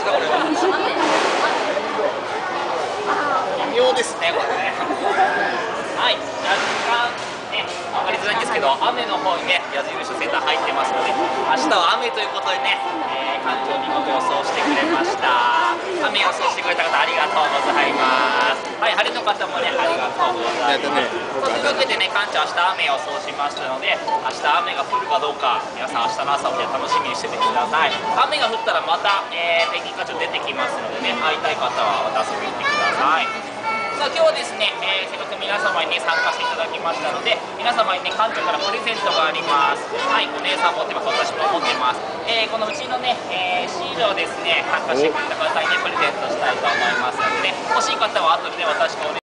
ですかこれは。微妙ですねこれね。はい、若干ね分かりづらいんですけど、雨の方にね矢印センター入ってますので、明日は雨ということでね、館長見事予想してくれました。雨予想してくれた方ありがとうございます。はい、晴れの方もねありがとうございます。というわけでね、館長明日雨予想しましたので、明日雨が降るかどうか皆さん明日の朝を楽しみにしててください。雨が降ったらまた、ペンギン館長出てきますのでね、会いたい方はまた遊びに来てください。さあ今日はですね、せっかく皆様にね参加していただきましたので、皆様にね館長からプレゼントがあります。はい、お姉さん持ってます、私も持ってます。このうちのね、シールをですね参加してくれた方にねプレゼントしたいと思いますのでね、欲しい方は後でね私とお